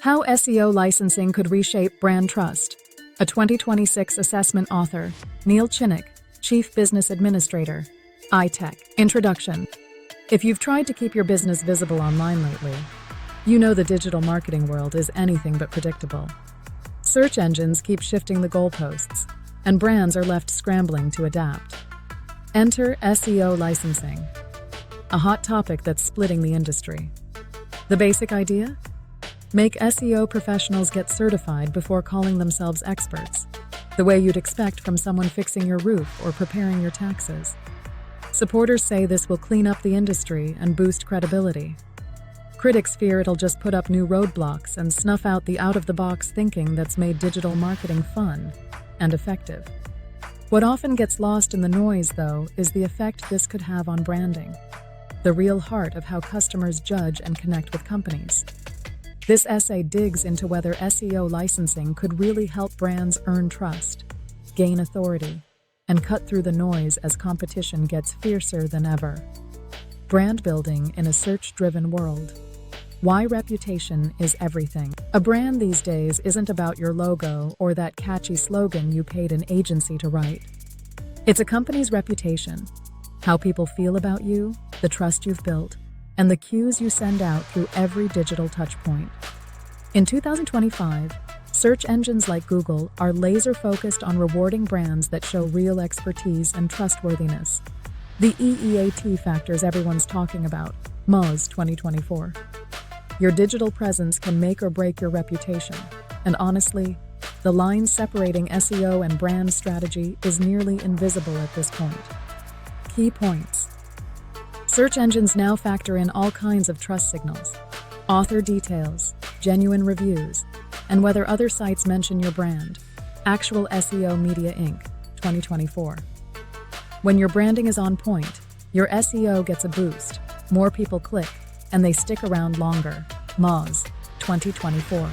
How SEO licensing could reshape brand trust. A 2026 assessment author, Neil Chinnock, Chief Business Administrator, iTech. Introduction. If you've tried to keep your business visible online lately, you know the digital marketing world is anything but predictable. Search engines keep shifting the goalposts, and brands are left scrambling to adapt. Enter SEO licensing, a hot topic that's splitting the industry. The basic idea? Make SEO professionals get certified before calling themselves experts, the way you'd expect from someone fixing your roof or preparing your taxes. Supporters say this will clean up the industry and boost credibility. Critics fear it'll just put up new roadblocks and snuff out the out-of-the-box thinking that's made digital marketing fun and effective. What often gets lost in the noise, though, is the effect this could have on branding, the real heart of how customers judge and connect with companies. This essay digs into whether SEO licensing could really help brands earn trust, gain authority, and cut through the noise as competition gets fiercer than ever. Brand building in a search-driven world. Why reputation is everything. A brand these days isn't about your logo or that catchy slogan you paid an agency to write. It's a company's reputation, how people feel about you, the trust you've built, and the cues you send out through every digital touchpoint. In 2025, search engines like Google are laser-focused on rewarding brands that show real expertise and trustworthiness. The EEAT factors everyone's talking about, Moz 2024. Your digital presence can make or break your reputation, and honestly, the line separating SEO and brand strategy is nearly invisible at this point. Key points. Search engines now factor in all kinds of trust signals: author details, genuine reviews, and whether other sites mention your brand. Actual SEO Media Inc. 2024. When your branding is on point, your SEO gets a boost, more people click, and they stick around longer. Moz 2024.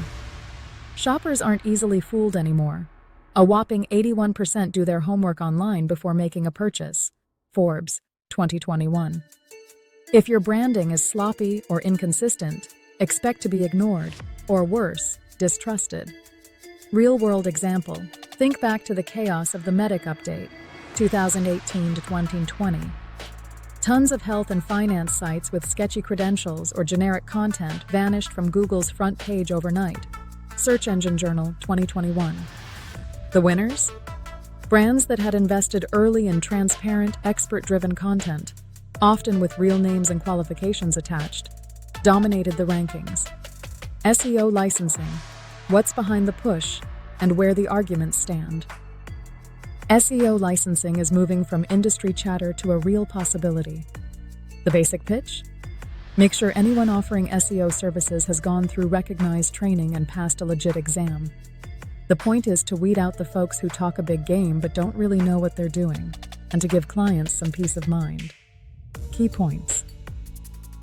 Shoppers aren't easily fooled anymore. A whopping 81% do their homework online before making a purchase. Forbes 2021. If your branding is sloppy or inconsistent, expect to be ignored, or worse, distrusted. Real-world example. Think back to the chaos of the Medic update, 2018 to 2020. Tons of health and finance sites with sketchy credentials or generic content vanished from Google's front page overnight. Search Engine Journal 2021. The winners? Brands that had invested early in transparent, expert-driven content, often with real names and qualifications attached, dominated the rankings. SEO licensing, what's behind the push, and where the arguments stand. SEO licensing is moving from industry chatter to a real possibility. The basic pitch? Make sure anyone offering SEO services has gone through recognized training and passed a legit exam. The point is to weed out the folks who talk a big game but don't really know what they're doing, and to give clients some peace of mind. Key points.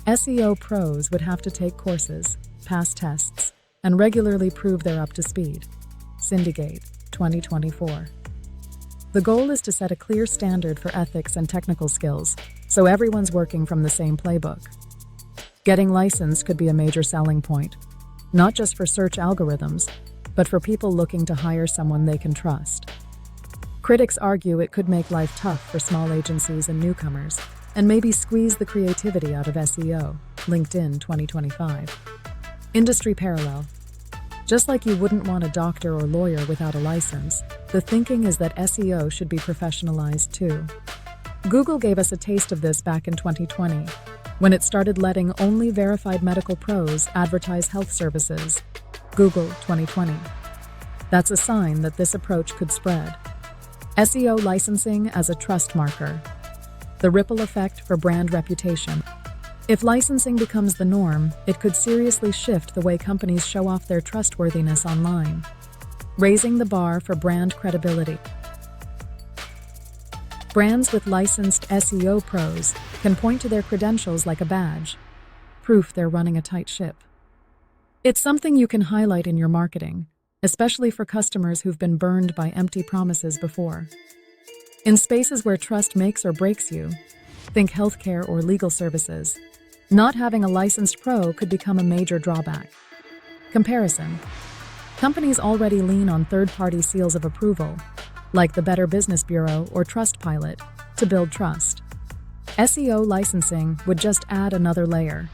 SEO pros would have to take courses, pass tests, and regularly prove they're up to speed. Syndicate 2024. The goal is to set a clear standard for ethics and technical skills, so everyone's working from the same playbook. Getting licensed could be a major selling point, not just for search algorithms, but for people looking to hire someone they can trust. Critics argue it could make life tough for small agencies and newcomers, and maybe squeeze the creativity out of SEO. LinkedIn 2025. Industry parallel. Just like you wouldn't want a doctor or lawyer without a license, the thinking is that SEO should be professionalized too. Google gave us a taste of this back in 2020, when it started letting only verified medical pros advertise health services. Google 2020. That's a sign that this approach could spread. SEO licensing as a trust marker. The ripple effect for brand reputation. If licensing becomes the norm, it could seriously shift the way companies show off their trustworthiness online, raising the bar for brand credibility. Brands with licensed SEO pros can point to their credentials like a badge, proof they're running a tight ship. It's something you can highlight in your marketing, especially for customers who've been burned by empty promises before. In spaces where trust makes or breaks you, think healthcare or legal services, not having a licensed pro could become a major drawback. Comparison. Companies already lean on third-party seals of approval, like the Better Business Bureau or Trustpilot, to build trust. SEO licensing would just add another layer.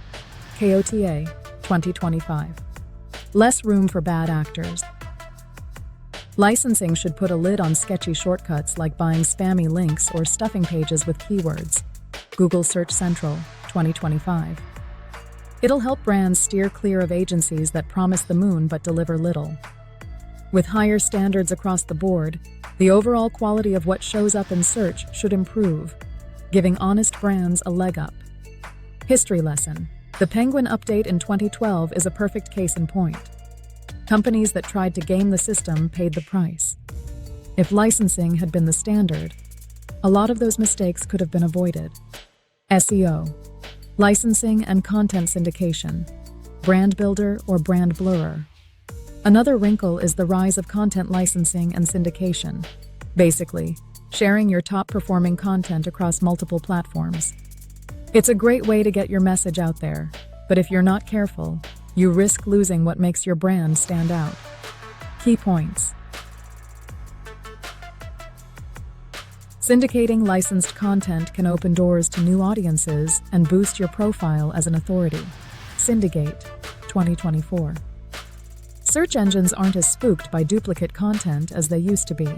KOTA 2025. Less room for bad actors. Licensing should put a lid on sketchy shortcuts like buying spammy links or stuffing pages with keywords. Google Search Central 2025. It'll help brands steer clear of agencies that promise the moon but deliver little. With higher standards across the board, the overall quality of what shows up in search should improve, giving honest brands a leg up. History lesson. The Penguin update in 2012 is a perfect case in point. Companies that tried to game the system paid the price. If licensing had been the standard, a lot of those mistakes could have been avoided. SEO. Licensing and content syndication. Brand builder or brand blurrer. Another wrinkle is the rise of content licensing and syndication. Basically, sharing your top-performing content across multiple platforms. It's a great way to get your message out there, but if you're not careful, you risk losing what makes your brand stand out. Key points. Syndicating licensed content can open doors to new audiences and boost your profile as an authority. Syndicate 2024. Search engines aren't as spooked by duplicate content as they used to be,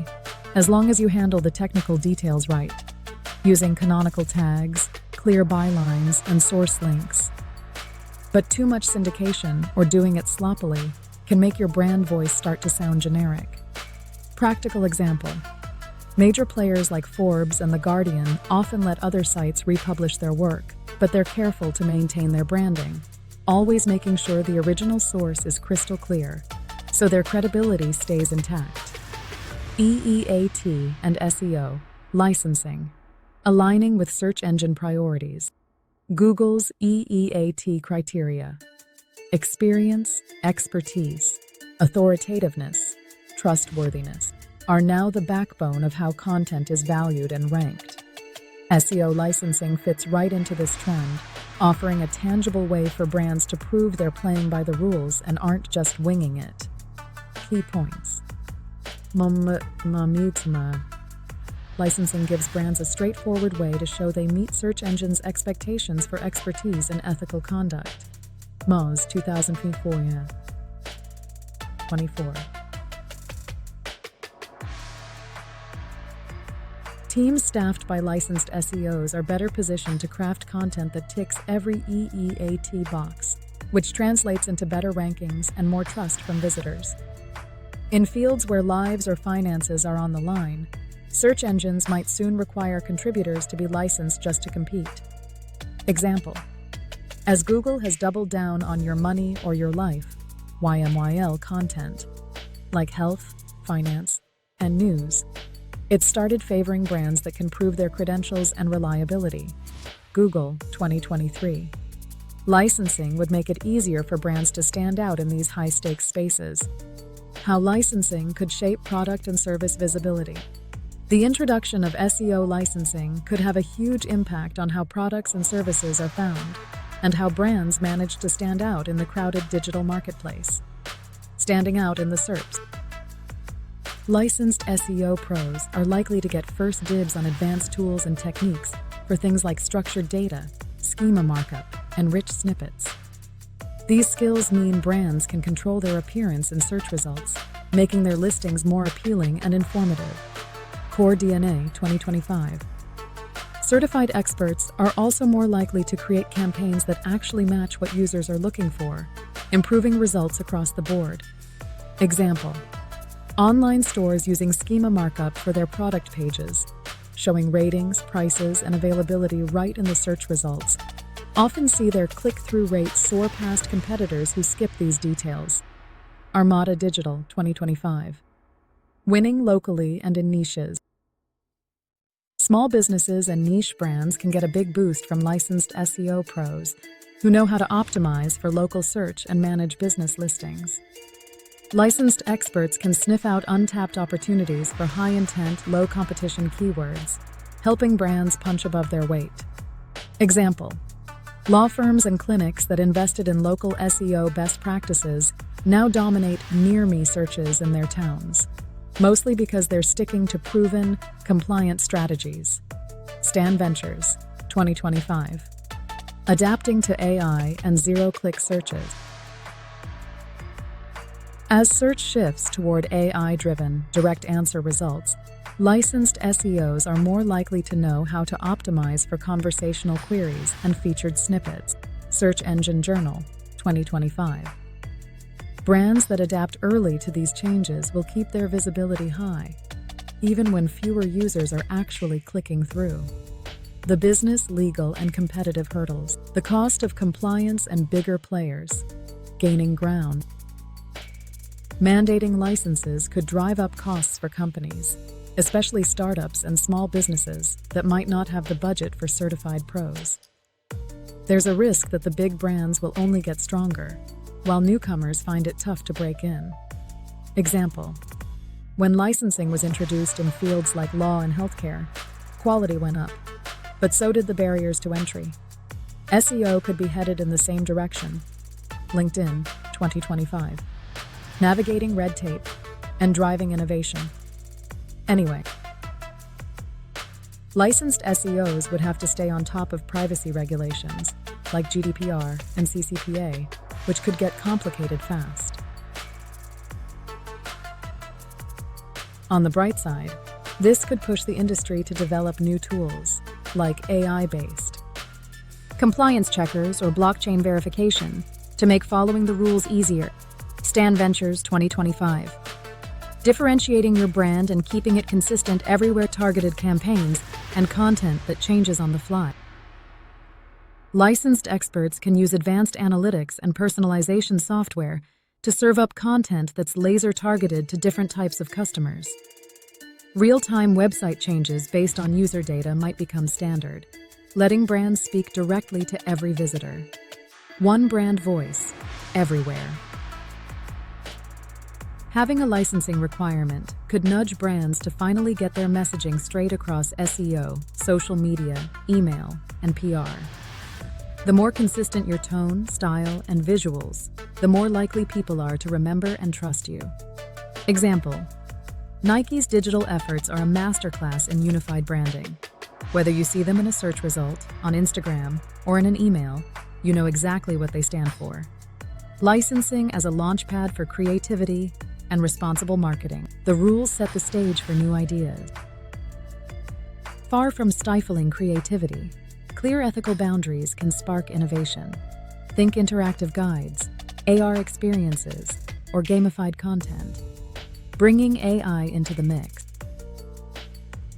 as long as you handle the technical details right, using canonical tags, clear bylines, and source links. But too much syndication, or doing it sloppily, can make your brand voice start to sound generic. Practical example. Major players like Forbes and The Guardian often let other sites republish their work, but they're careful to maintain their branding, always making sure the original source is crystal clear, so their credibility stays intact. EEAT and SEO. Licensing. Aligning with search engine priorities. Google's EEAT criteria. Experience, expertise, authoritativeness, trustworthiness are now the backbone of how content is valued and ranked. SEO licensing fits right into this trend, offering a tangible way for brands to prove they're playing by the rules and aren't just winging it. Key points. Licensing gives brands a straightforward way to show they meet search engines' expectations for expertise and ethical conduct. Moz 2024. 24. Teams staffed by licensed SEOs are better positioned to craft content that ticks every EEAT box, which translates into better rankings and more trust from visitors. In fields where lives or finances are on the line, search engines might soon require contributors to be licensed just to compete. Example. As Google has doubled down on your money or your life, YMYL content, like health, finance, and news, it started favoring brands that can prove their credentials and reliability. Google 2023. Licensing would make it easier for brands to stand out in these high-stakes spaces. How licensing could shape product and service visibility. The introduction of SEO licensing could have a huge impact on how products and services are found, and how brands manage to stand out in the crowded digital marketplace. Standing out in the SERPs. Licensed SEO pros are likely to get first dibs on advanced tools and techniques for things like structured data, schema markup, and rich snippets. These skills mean brands can control their appearance in search results, making their listings more appealing and informative. Core DNA 2025. Certified experts are also more likely to create campaigns that actually match what users are looking for, improving results across the board. Example. Online stores using schema markup for their product pages, showing ratings, prices, and availability right in the search results, often see their click-through rates soar past competitors who skip these details. Armada Digital 2025. Winning locally and in niches. Small businesses and niche brands can get a big boost from licensed SEO pros who know how to optimize for local search and manage business listings. Licensed experts can sniff out untapped opportunities for high-intent, low-competition keywords, helping brands punch above their weight. Example. Law firms and clinics that invested in local SEO best practices now dominate near-me searches in their towns, mostly because they're sticking to proven, compliant strategies. Stan Ventures, 2025. Adapting to AI and zero-click searches. As search shifts toward AI-driven, direct answer results, licensed SEOs are more likely to know how to optimize for conversational queries and featured snippets. Search Engine Journal, 2025. Brands that adapt early to these changes will keep their visibility high, even when fewer users are actually clicking through. The business, legal, and competitive hurdles. The cost of compliance and bigger players gaining ground. Mandating licenses could drive up costs for companies, especially startups and small businesses that might not have the budget for certified pros. There's a risk that the big brands will only get stronger, while newcomers find it tough to break in. Example: when licensing was introduced in fields like law and healthcare, quality went up, but so did the barriers to entry. SEO could be headed in the same direction. LinkedIn, 2025. Navigating red tape and driving innovation. Anyway, licensed SEOs would have to stay on top of privacy regulations like GDPR and CCPA, which could get complicated fast. On the bright side, this could push the industry to develop new tools, like AI-based compliance checkers or blockchain verification, to make following the rules easier. Stan Ventures, 2025. Differentiating your brand and keeping it consistent everywhere. Targeted campaigns and content that changes on the fly. Licensed experts can use advanced analytics and personalization software to serve up content that's laser-targeted to different types of customers. Real-time website changes based on user data might become standard, letting brands speak directly to every visitor. One brand voice, everywhere. Having a licensing requirement could nudge brands to finally get their messaging straight across SEO, social media, email, and PR. The more consistent your tone, style, and visuals, the more likely people are to remember and trust you. Example: Nike's digital efforts are a masterclass in unified branding. Whether you see them in a search result, on Instagram, or in an email, you know exactly what they stand for. Licensing as a launchpad for creativity and responsible marketing. The rules set the stage for new ideas. Far from stifling creativity, clear ethical boundaries can spark innovation. Think interactive guides, AR experiences, or gamified content. Bringing AI into the mix.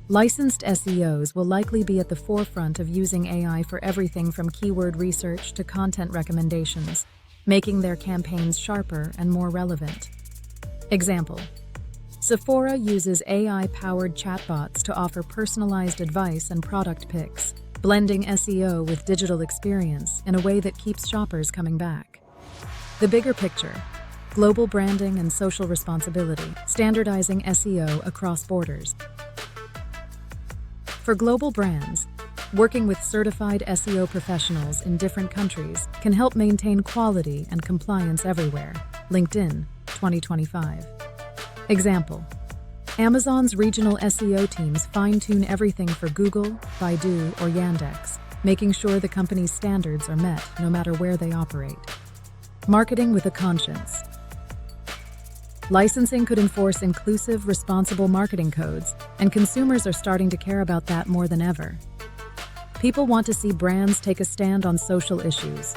Licensed SEOs will likely be at the forefront of using AI for everything from keyword research to content recommendations, making their campaigns sharper and more relevant. Example: Sephora uses AI-powered chatbots to offer personalized advice and product picks, blending SEO with digital experience in a way that keeps shoppers coming back. The bigger picture: global branding and social responsibility, standardizing SEO across borders. For global brands, working with certified SEO professionals in different countries can help maintain quality and compliance everywhere. LinkedIn, 2025. Example: Amazon's regional SEO teams fine-tune everything for Google, Baidu, or Yandex, making sure the company's standards are met no matter where they operate. Marketing with a conscience. Licensing could enforce inclusive, responsible marketing codes, and consumers are starting to care about that more than ever. People want to see brands take a stand on social issues.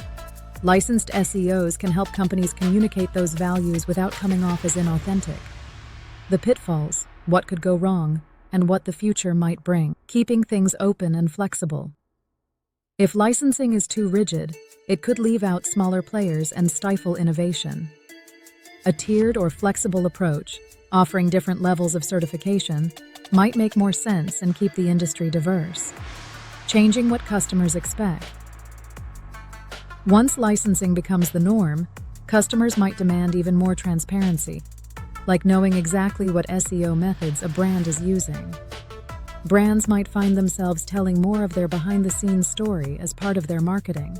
Licensed SEOs can help companies communicate those values without coming off as inauthentic. The pitfalls, what could go wrong, and what the future might bring. Keeping things open and flexible. If licensing is too rigid, it could leave out smaller players and stifle innovation. A tiered or flexible approach, offering different levels of certification, might make more sense and keep the industry diverse. Changing what customers expect. Once licensing becomes the norm, customers might demand even more transparency, like knowing exactly what SEO methods a brand is using. Brands might find themselves telling more of their behind-the-scenes story as part of their marketing,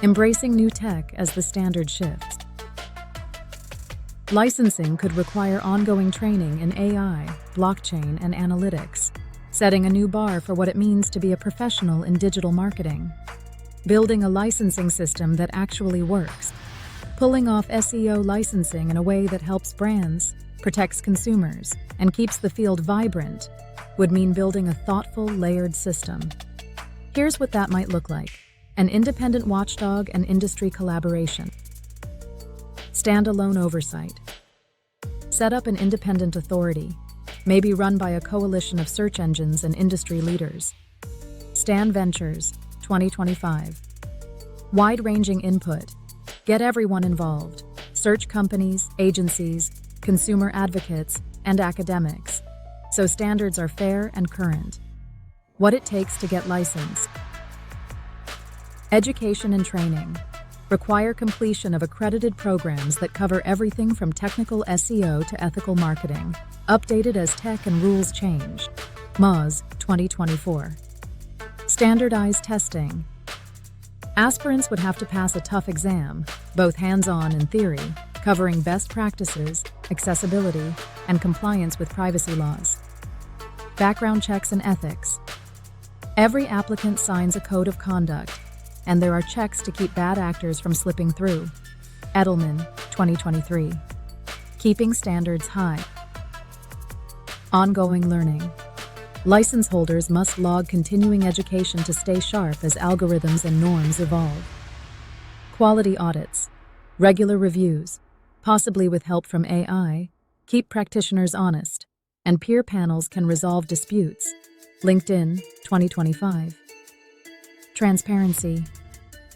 embracing new tech as the standard shifts. Licensing could require ongoing training in AI, blockchain, and analytics, setting a new bar for what it means to be a professional in digital marketing. Building a licensing system that actually works. Pulling off SEO licensing in a way that helps brands, protects consumers, and keeps the field vibrant would mean building a thoughtful, layered system. Here's what that might look like: an independent watchdog and industry collaboration. Standalone oversight. Set up an independent authority, maybe run by a coalition of search engines and industry leaders. Stan Ventures, 2025. Wide-ranging input. Get everyone involved: search companies, agencies, consumer advocates, and academics, so standards are fair and current. What it takes to get licensed. Education and training. Require completion of accredited programs that cover everything from technical SEO to ethical marketing, updated as tech and rules change. Moz, 2024. Standardized testing. Aspirants would have to pass a tough exam, both hands-on and theory, covering best practices, accessibility, and compliance with privacy laws. Background checks and ethics. Every applicant signs a code of conduct, and there are checks to keep bad actors from slipping through. Edelman, 2023. Keeping standards high. Ongoing learning. License holders must log continuing education to stay sharp as algorithms and norms evolve. Quality audits. Regular reviews, possibly with help from AI, keep practitioners honest, and peer panels can resolve disputes. LinkedIn, 2025. Transparency.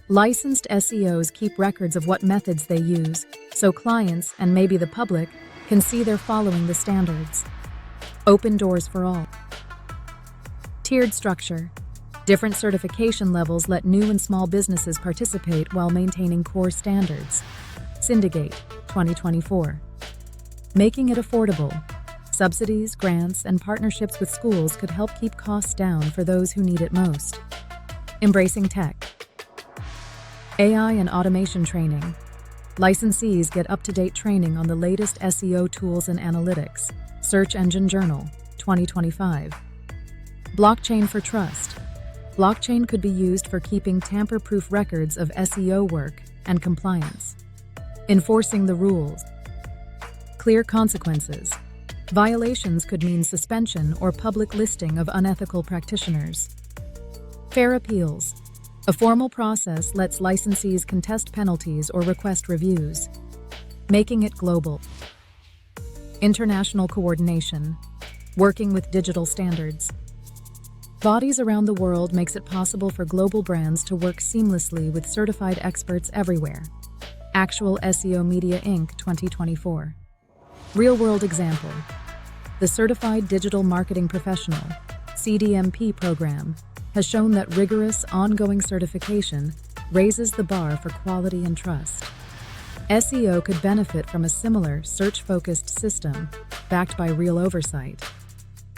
Licensed SEOs keep records of what methods they use, so clients, and maybe the public, can see they're following the standards. Open doors for all. Tiered structure. Different certification levels let new and small businesses participate while maintaining core standards. Syndicate, 2024. Making it affordable. Subsidies, grants, and partnerships with schools could help keep costs down for those who need it most. Embracing tech. AI and automation training. Licensees get up-to-date training on the latest SEO tools and analytics. Search Engine Journal, 2025. Blockchain for trust. Blockchain could be used for keeping tamper-proof records of SEO work and compliance. Enforcing the rules. Clear consequences. Violations could mean suspension or public listing of unethical practitioners. Fair appeals. A formal process lets licensees contest penalties or request reviews. Making it global. International coordination. Working with digital standards. Bodies around the world makes it possible for global brands to work seamlessly with certified experts everywhere. Actual SEO Media Inc. 2024. Real-world example. The Certified Digital Marketing Professional, CDMP program, has shown that rigorous, ongoing certification raises the bar for quality and trust. SEO could benefit from a similar search-focused system, backed by real oversight.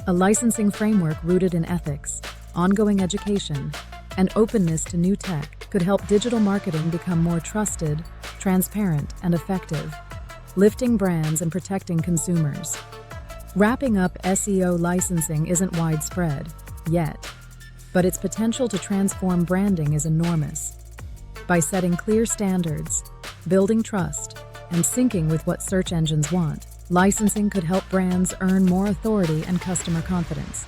A licensing framework rooted in ethics, ongoing education, and openness to new tech could help digital marketing become more trusted, transparent, and effective, lifting brands and protecting consumers. Wrapping up, SEO licensing isn't widespread, yet, but its potential to transform branding is enormous. By setting clear standards, building trust, and syncing with what search engines want, licensing could help brands earn more authority and customer confidence.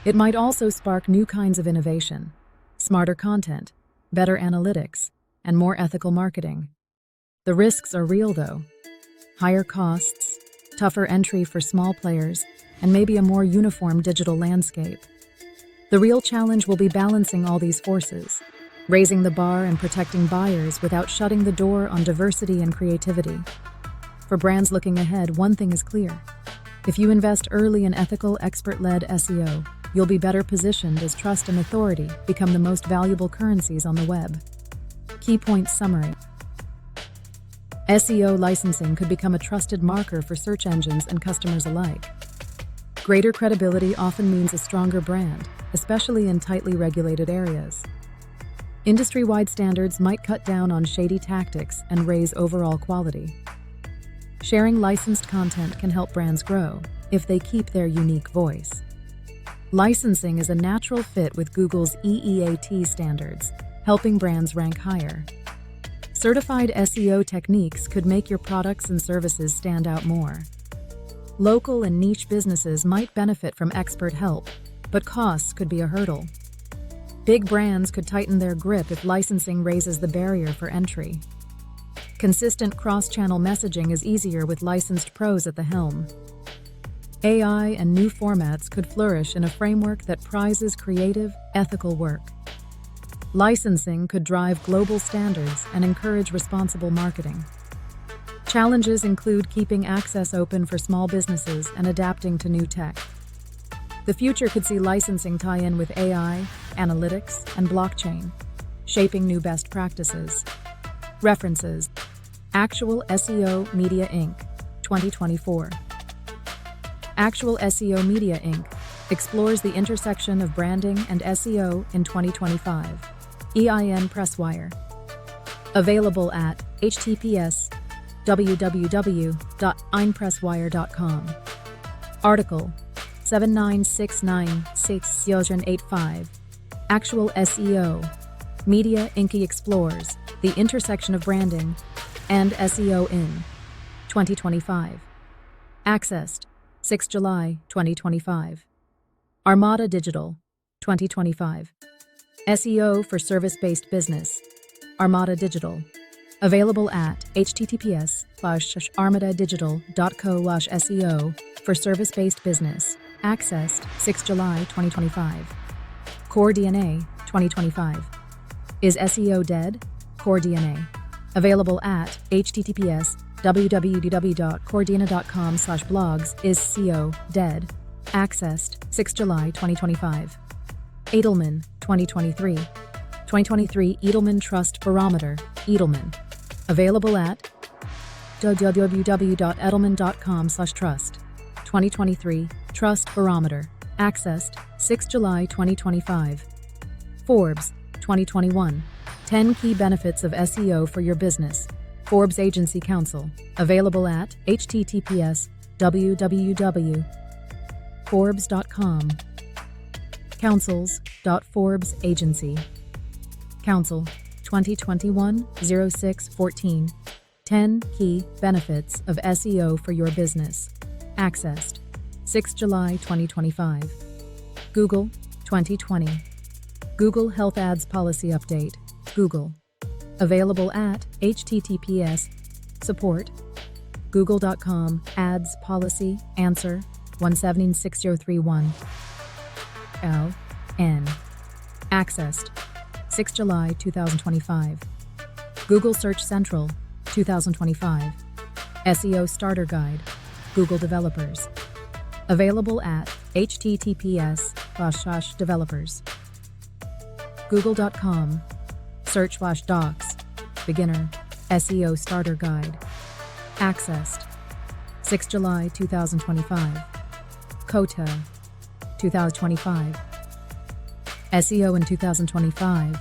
It might also spark new kinds of innovation, smarter content, better analytics, and more ethical marketing. The risks are real, though. Higher costs, tougher entry for small players, and maybe a more uniform digital landscape. The real challenge will be balancing all these forces, raising the bar and protecting buyers without shutting the door on diversity and creativity. For brands looking ahead, one thing is clear. If you invest early in ethical, expert-led SEO, you'll be better positioned as trust and authority become the most valuable currencies on the web. Key points summary. SEO licensing could become a trusted marker for search engines and customers alike. Greater credibility often means a stronger brand, especially in tightly regulated areas. Industry-wide standards might cut down on shady tactics and raise overall quality. Sharing licensed content can help brands grow if they keep their unique voice. Licensing is a natural fit with Google's EEAT standards, helping brands rank higher. Certified SEO techniques could make your products and services stand out more. Local and niche businesses might benefit from expert help, but costs could be a hurdle. Big brands could tighten their grip if licensing raises the barrier for entry. Consistent cross-channel messaging is easier with licensed pros at the helm. AI and new formats could flourish in a framework that prizes creative, ethical work. Licensing could drive global standards and encourage responsible marketing. Challenges include keeping access open for small businesses and adapting to new tech. The future could see licensing tie in with AI, analytics, and blockchain, shaping new best practices. References: Actual SEO Media Inc., 2024. Actual SEO Media Inc. explores the intersection of branding and SEO in 2025. EIN Presswire. Available at https://www.einpresswire.com. Article 79696085. Actual SEO Media Inc. explores the intersection of branding and SEO in 2025. Accessed 6 July 2025. Armada Digital 2025. SEO for service-based business. Armada Digital. Available at https://armadadigital.co/SEO for service-based business. Accessed 6 July 2025. Core DNA 2025. Is SEO dead? Core DNA. Available at https://www.coredna.com/blogs. Is SEO dead? Accessed 6 July 2025. Edelman 2023. 2023 Edelman Trust Barometer. Edelman. Available at www.edelman.com/trust. 2023 Trust Barometer. Accessed 6 July 2025. Forbes 2021. 10 Key Benefits of SEO for Your Business. Forbes Agency Council. Available at https://www.forbes.com. Councils.Forbes Agency. Council 2021-06-14. 10 Key Benefits of SEO for Your Business. Accessed 6 July 2025. Google 2020. Google Health Ads Policy Update. Google. Available at https://support. google.com ads policy answer 176.031. LN. Accessed 6 July 2025. Google Search Central 2025. SEO Starter Guide. Google Developers. Available at https://developers. google.com search/docs beginner SEO Starter Guide. Accessed 6 July 2025. Kota 2025. SEO in 2025.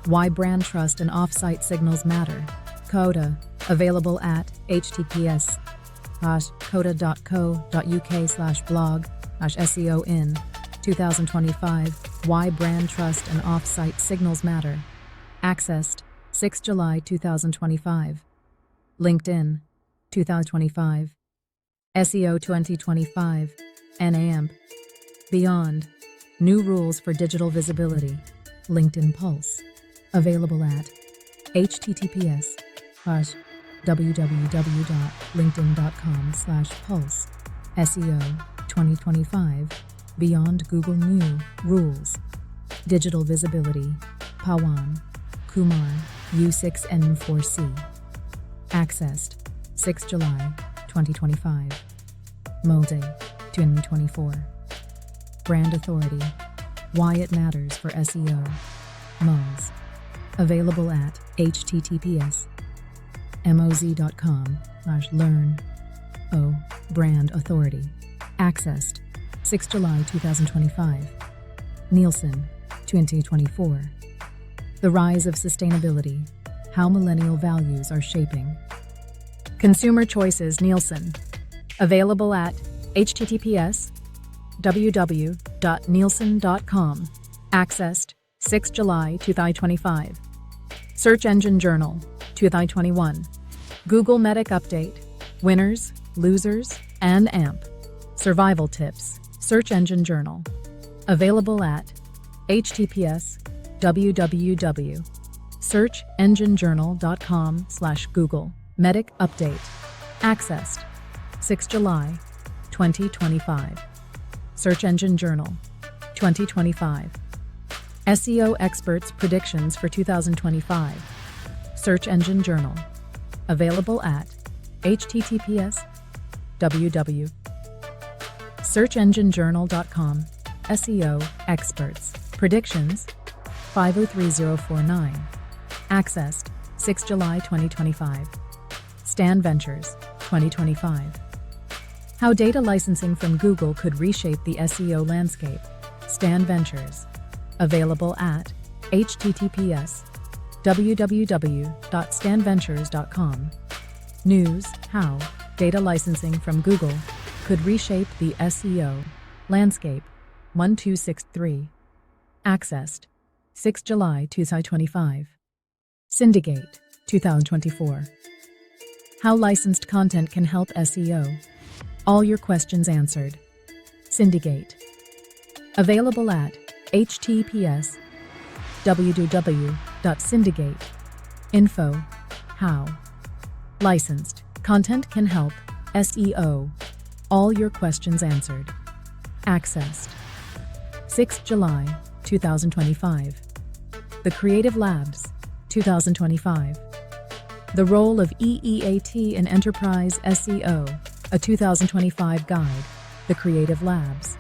Why Brand Trust and Offsite Signals Matter. Kota. Available at https://kota.co.uk/blog/SEO in 2025. Why Brand Trust and Offsite Signals Matter. Accessed 6 July 2025. LinkedIn 2025. SEO 2025. NAMP. Beyond. New Rules for Digital Visibility. LinkedIn Pulse. Available at https://www.linkedin.com/pulse. SEO 2025. Beyond Google New Rules. Digital Visibility. Pawan Kumar U6N4C. Accessed 6 July 2025. Molde 2024. Brand Authority. Why it matters for SEO. Moz. Available at https://moz.com/learn. O. Brand Authority. Accessed 6 July 2025. Nielsen 2024. The Rise of Sustainability. How Millennial Values Are Shaping. Consumer Choices Nielsen. Available at https://www.nielsen.com. Accessed 6 July 2025. Search Engine Journal 2021. Google Medic Update. Winners, Losers, and AMP. Survival Tips. Search Engine Journal. Available at https://searchenginejournal.com/Google Medic Update. Accessed 6 July 2025. Search Engine Journal 2025. SEO Experts Predictions for 2025. Search Engine Journal. Available at https://searchenginejournal.com. SEO Experts Predictions 503049. Accessed 6 July 2025. Stan Ventures 2025. How data licensing from Google could reshape the SEO landscape. Stan Ventures. Available at https://www.stanventures.com. News: How data licensing from Google could reshape the SEO landscape. 1263. Accessed 6 July 2025. Syndicate 2024. How licensed content can help SEO. All your questions answered. Syndicate. Available at https://www.syndicate.info. How licensed content can help SEO. All your questions answered. Accessed 6 July 2025. The Creative Labs 2025. The Role of EEAT in Enterprise SEO, a 2025 guide. The Creative Labs.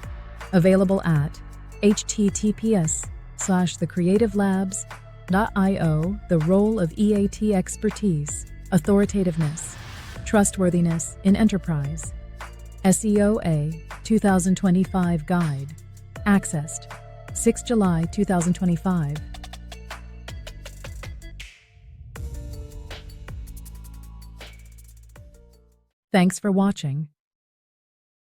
Available at https://thecreativelabs.io. The Role of EAT Expertise, Authoritativeness, Trustworthiness in Enterprise SEO, a 2025 guide. Accessed 6 July 2025. Thanks for watching.